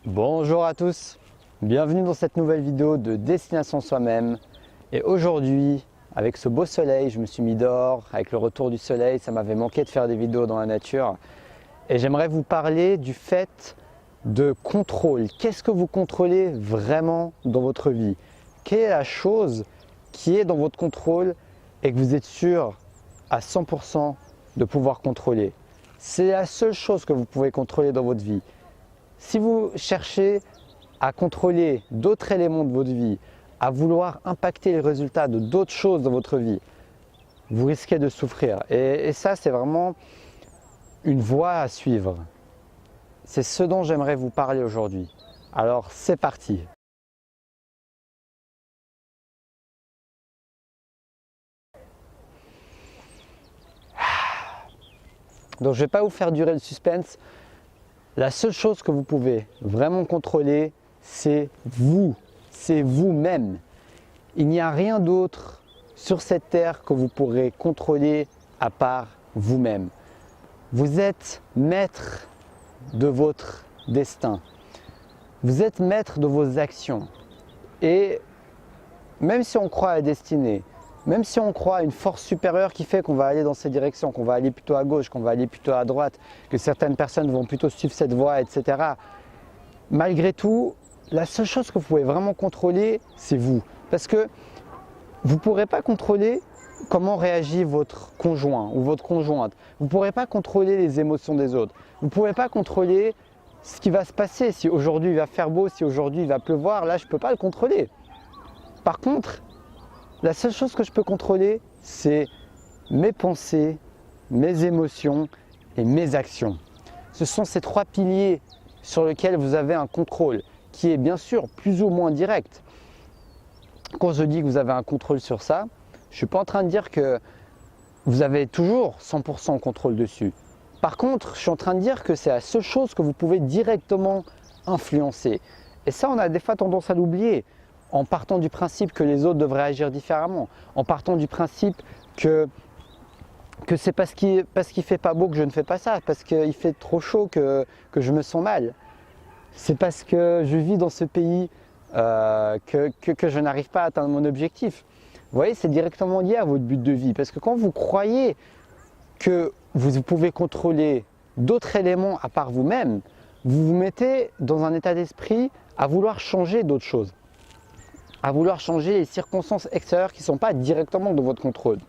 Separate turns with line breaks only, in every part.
Bonjour à tous, bienvenue dans cette nouvelle vidéo de Destination Soi-même. Et aujourd'hui, avec ce beau soleil, je me suis mis dehors, avec le retour du soleil, ça m'avait manqué de faire des vidéos dans la nature. Et j'aimerais vous parler du fait de contrôle. Qu'est-ce que vous contrôlez vraiment dans votre vie? Quelle est la chose qui est dans votre contrôle et que vous êtes sûr à 100% de pouvoir contrôler? C'est la seule chose que vous pouvez contrôler dans votre vie. Si vous cherchez à contrôler d'autres éléments de votre vie, à vouloir impacter les résultats de d'autres choses dans votre vie, vous risquez de souffrir. Et ça, c'est vraiment une voie à suivre. C'est ce dont j'aimerais vous parler aujourd'hui. Alors, c'est parti. Donc, je ne vais pas vous faire durer le suspense. La seule chose que vous pouvez vraiment contrôler, c'est vous, c'est vous-même. Il n'y a rien d'autre sur cette terre que vous pourrez contrôler à part vous-même. Vous êtes maître de votre destin. Vous êtes maître de vos actions. Et même si on croit à la destinée, même si on croit à une force supérieure qui fait qu'on va aller dans cette direction, qu'on va aller plutôt à gauche, qu'on va aller plutôt à droite, que certaines personnes vont plutôt suivre cette voie, etc. Malgré tout, la seule chose que vous pouvez vraiment contrôler, c'est vous. Parce que vous ne pourrez pas contrôler comment réagit votre conjoint ou votre conjointe. Vous ne pourrez pas contrôler les émotions des autres. Vous ne pourrez pas contrôler ce qui va se passer. Si aujourd'hui il va faire beau, si aujourd'hui il va pleuvoir, là je ne peux pas le contrôler. Par contre, la seule chose que je peux contrôler, c'est mes pensées, mes émotions et mes actions. Ce sont ces trois piliers sur lesquels vous avez un contrôle, qui est bien sûr plus ou moins direct. Quand je dis que vous avez un contrôle sur ça, je ne suis pas en train de dire que vous avez toujours 100% contrôle dessus. Par contre, je suis en train de dire que c'est la seule chose que vous pouvez directement influencer. Et ça, on a des fois tendance à l'oublier. En partant du principe que les autres devraient agir différemment, en partant du principe que c'est parce qu'il ne fait pas beau que je ne fais pas ça, parce qu'il fait trop chaud que je me sens mal. C'est parce que je vis dans ce pays que je n'arrive pas à atteindre mon objectif. Vous voyez, c'est directement lié à votre but de vie, parce que quand vous croyez que vous pouvez contrôler d'autres éléments à part vous-même, vous vous mettez dans un état d'esprit à vouloir changer d'autres choses, à vouloir changer les circonstances extérieures qui ne sont pas directement de votre contrôle.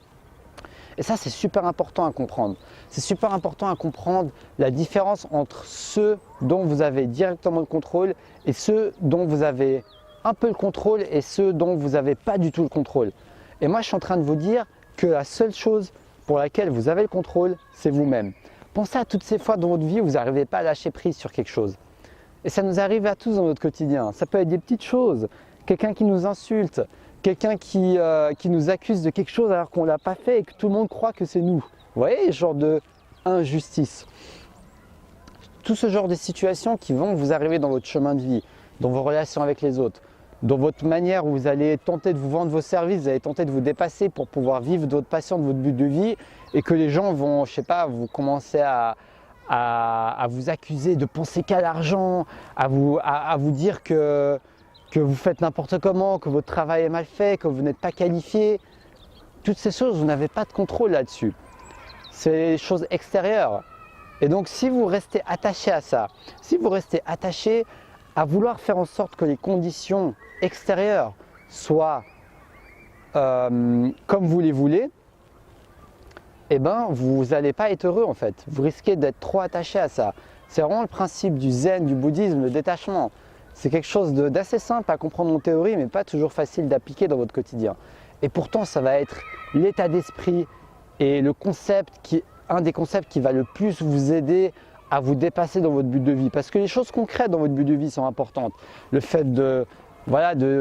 Et ça, c'est super important à comprendre. C'est super important à comprendre la différence entre ceux dont vous avez directement le contrôle et ceux dont vous avez un peu le contrôle et ceux dont vous n'avez pas du tout le contrôle. Et moi, je suis en train de vous dire que la seule chose pour laquelle vous avez le contrôle, c'est vous-même. Pensez à toutes ces fois dans votre vie où vous n'arrivez pas à lâcher prise sur quelque chose. Et ça nous arrive à tous dans notre quotidien. Ça peut être des petites choses. Quelqu'un qui nous insulte, quelqu'un qui nous accuse de quelque chose alors qu'on ne l'a pas fait et que tout le monde croit que c'est nous. Vous voyez, ce genre de injustice. Tout ce genre de situations qui vont vous arriver dans votre chemin de vie, dans vos relations avec les autres, dans votre manière où vous allez tenter de vous vendre vos services, vous allez tenter de vous dépasser pour pouvoir vivre de votre passion, de votre but de vie, et que les gens vont, je ne sais pas, vous commencer à vous accuser de penser qu'à l'argent, à vous dire que vous faites n'importe comment, que votre travail est mal fait, que vous n'êtes pas qualifié. Toutes ces choses, vous n'avez pas de contrôle là-dessus. C'est des choses extérieures. Et donc, si vous restez attaché à ça, si vous restez attaché à vouloir faire en sorte que les conditions extérieures soient comme vous les voulez, eh ben, vous n'allez pas être heureux en fait. Vous risquez d'être trop attaché à ça. C'est vraiment le principe du zen, du bouddhisme, le détachement. C'est quelque chose d'assez simple à comprendre en théorie, mais pas toujours facile d'appliquer dans votre quotidien. Et pourtant, ça va être l'état d'esprit et le concept un des concepts qui va le plus vous aider à vous dépasser dans votre but de vie. Parce que les choses concrètes dans votre but de vie sont importantes. Le fait de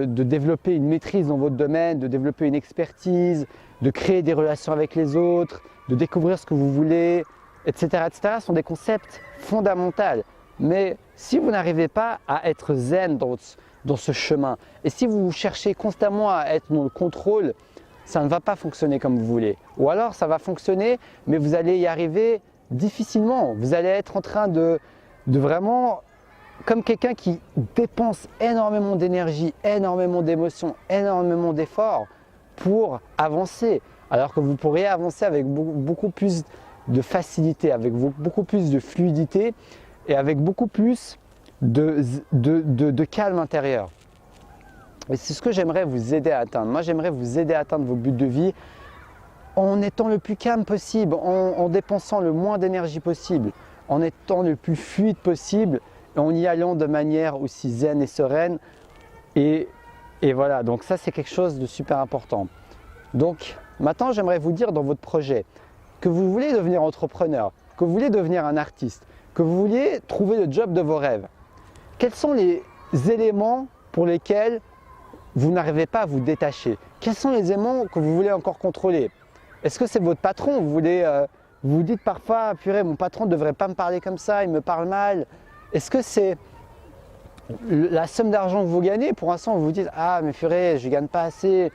développer une maîtrise dans votre domaine, de développer une expertise, de créer des relations avec les autres, de découvrir ce que vous voulez, etc., etc. sont des concepts fondamentaux. Mais si vous n'arrivez pas à être zen dans ce chemin, et si vous cherchez constamment à être dans le contrôle, ça ne va pas fonctionner comme vous voulez. Ou alors ça va fonctionner, mais vous allez y arriver difficilement. Vous allez être en train de vraiment comme quelqu'un qui dépense énormément d'énergie, énormément d'émotions, énormément d'efforts pour avancer. Alors que vous pourriez avancer avec beaucoup plus de facilité, avec beaucoup plus de fluidité et avec beaucoup plus de calme intérieur. Et c'est ce que j'aimerais vous aider à atteindre. Moi, j'aimerais vous aider à atteindre vos buts de vie en étant le plus calme possible, en dépensant le moins d'énergie possible, en étant le plus fluide possible, en y allant de manière aussi zen et sereine. Et voilà, donc ça c'est quelque chose de super important. Donc maintenant, j'aimerais vous dire dans votre projet que vous voulez devenir entrepreneur, que vous voulez devenir un artiste, que vous vouliez trouver le job de vos rêves. Quels sont les éléments pour lesquels vous n'arrivez pas à vous détacher? Quels sont les éléments que vous voulez encore contrôler? Est-ce que c'est votre patron? Vous vous dites parfois, purée, mon patron ne devrait pas me parler comme ça, il me parle mal. Est-ce que c'est la somme d'argent que vous gagnez? Pour l'instant, vous vous dites, ah mais purée, je ne gagne pas assez,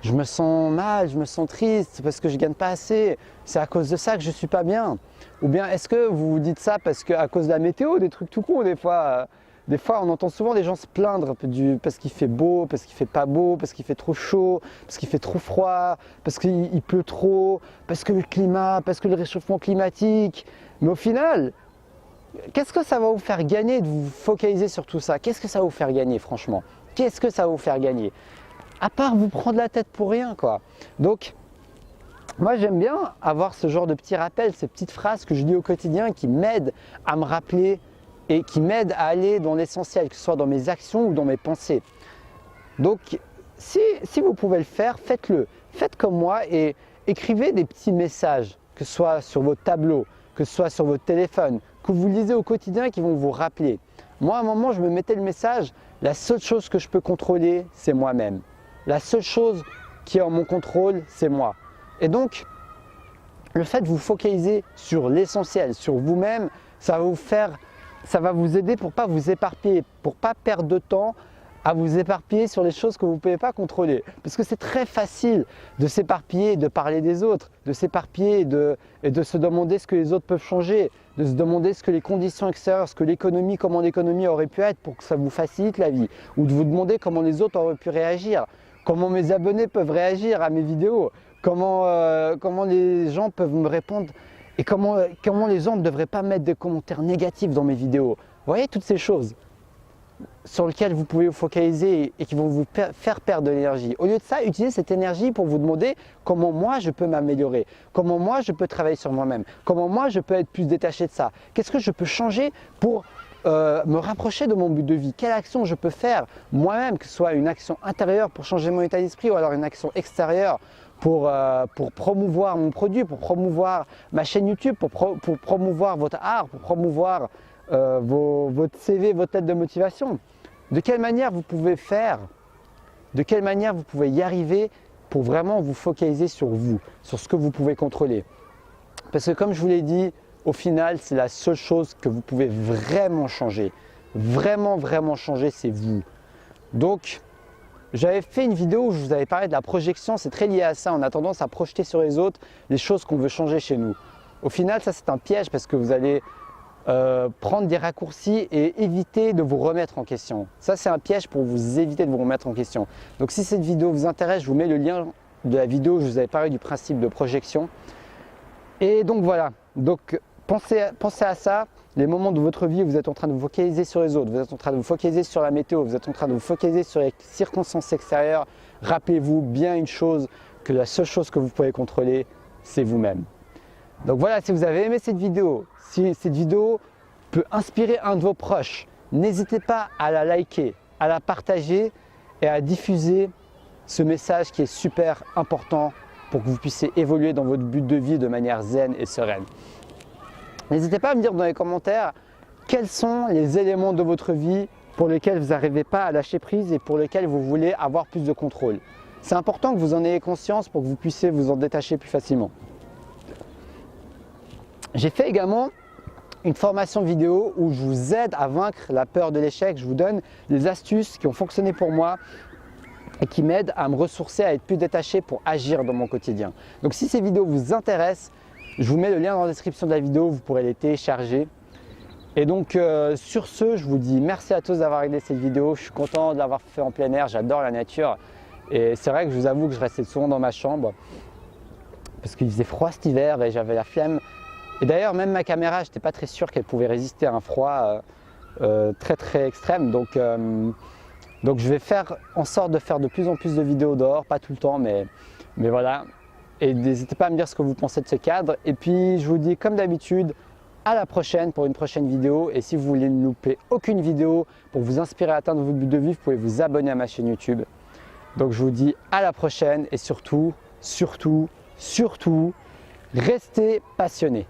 je me sens mal, je me sens triste parce que je ne gagne pas assez, c'est à cause de ça que je ne suis pas bien. Ou bien est-ce que vous vous dites ça parce qu'à cause de la météo, des trucs tout courts des fois? Des fois, on entend souvent des gens se plaindre parce qu'il fait beau, parce qu'il fait pas beau, parce qu'il fait trop chaud, parce qu'il fait trop froid, parce qu'il pleut trop, parce que le climat, parce que le réchauffement climatique. Mais au final, qu'est-ce que ça va vous faire gagner de vous focaliser sur tout ça? Qu'est-ce que ça va vous faire gagner, franchement? Qu'est-ce que ça va vous faire gagner? À part vous prendre la tête pour rien, quoi. Donc, moi, j'aime bien avoir ce genre de petits rappels, ces petites phrases que je dis au quotidien qui m'aident à me rappeler et qui m'aide à aller dans l'essentiel, que ce soit dans mes actions ou dans mes pensées. Donc, si vous pouvez le faire, faites-le. Faites comme moi et écrivez des petits messages, que ce soit sur votre tableau, que ce soit sur votre téléphone, que vous lisez au quotidien et qui vont vous rappeler. Moi, à un moment, je me mettais le message, la seule chose que je peux contrôler, c'est moi-même. La seule chose qui est en mon contrôle, c'est moi. Et donc, le fait de vous focaliser sur l'essentiel, sur vous-même, ça va vous aider pour ne pas vous éparpiller, pour ne pas perdre de temps à vous éparpiller sur les choses que vous ne pouvez pas contrôler. Parce que c'est très facile de s'éparpiller et de parler des autres, de s'éparpiller et de se demander ce que les autres peuvent changer, de se demander ce que les conditions extérieures, comment l'économie aurait pu être pour que ça vous facilite la vie, ou de vous demander comment les autres auraient pu réagir, comment mes abonnés peuvent réagir à mes vidéos, comment les gens peuvent me répondre. Et comment les gens ne devraient pas mettre des commentaires négatifs dans mes vidéos. Vous voyez toutes ces choses sur lesquelles vous pouvez vous focaliser et qui vont vous faire perdre de l'énergie. Au lieu de ça, utilisez cette énergie pour vous demander comment moi je peux m'améliorer, comment moi je peux travailler sur moi-même, comment moi je peux être plus détaché de ça. Qu'est-ce que je peux changer pour me rapprocher de mon but de vie? Quelle action je peux faire moi-même, que ce soit une action intérieure pour changer mon état d'esprit ou alors une action extérieure pour promouvoir mon produit, pour promouvoir ma chaîne YouTube, pour promouvoir votre art, pour promouvoir votre CV, votre lettre de motivation. De quelle manière vous pouvez faire, de quelle manière vous pouvez y arriver pour vraiment vous focaliser sur vous, sur ce que vous pouvez contrôler. Parce que comme je vous l'ai dit, au final, c'est la seule chose que vous pouvez vraiment changer. Vraiment changer, c'est vous. Donc, j'avais fait une vidéo où je vous avais parlé de la projection, c'est très lié à ça, on a tendance à projeter sur les autres les choses qu'on veut changer chez nous. Au final, ça c'est un piège parce que vous allez prendre des raccourcis et éviter de vous remettre en question. Ça c'est un piège pour vous éviter de vous remettre en question. Donc si cette vidéo vous intéresse, je vous mets le lien de la vidéo où je vous avais parlé du principe de projection. Et donc voilà, donc pensez à ça, les moments de votre vie où vous êtes en train de vous focaliser sur les autres, vous êtes en train de vous focaliser sur la météo, vous êtes en train de vous focaliser sur les circonstances extérieures, rappelez-vous bien une chose, que la seule chose que vous pouvez contrôler, c'est vous-même. Donc voilà, si vous avez aimé cette vidéo, si cette vidéo peut inspirer un de vos proches, n'hésitez pas à la liker, à la partager et à diffuser ce message qui est super important pour que vous puissiez évoluer dans votre but de vie de manière zen et sereine. N'hésitez pas à me dire dans les commentaires quels sont les éléments de votre vie pour lesquels vous n'arrivez pas à lâcher prise et pour lesquels vous voulez avoir plus de contrôle. C'est important que vous en ayez conscience pour que vous puissiez vous en détacher plus facilement. J'ai fait également une formation vidéo où je vous aide à vaincre la peur de l'échec. Je vous donne des astuces qui ont fonctionné pour moi et qui m'aident à me ressourcer, à être plus détaché pour agir dans mon quotidien. Donc si ces vidéos vous intéressent, je vous mets le lien dans la description de la vidéo, vous pourrez les télécharger. Et donc sur ce, je vous dis merci à tous d'avoir regardé cette vidéo. Je suis content de l'avoir fait en plein air, j'adore la nature. Et c'est vrai que je vous avoue que je restais souvent dans ma chambre parce qu'il faisait froid cet hiver et j'avais la flemme. Et d'ailleurs même ma caméra, je n'étais pas très sûr qu'elle pouvait résister à un froid très extrême. Donc je vais faire en sorte de faire de plus en plus de vidéos dehors, pas tout le temps, mais voilà. Et n'hésitez pas à me dire ce que vous pensez de ce cadre. Et puis je vous dis comme d'habitude, à la prochaine pour une prochaine vidéo. Et si vous voulez ne louper aucune vidéo pour vous inspirer à atteindre votre but de vie, vous pouvez vous abonner à ma chaîne YouTube. Donc je vous dis à la prochaine et surtout, restez passionnés.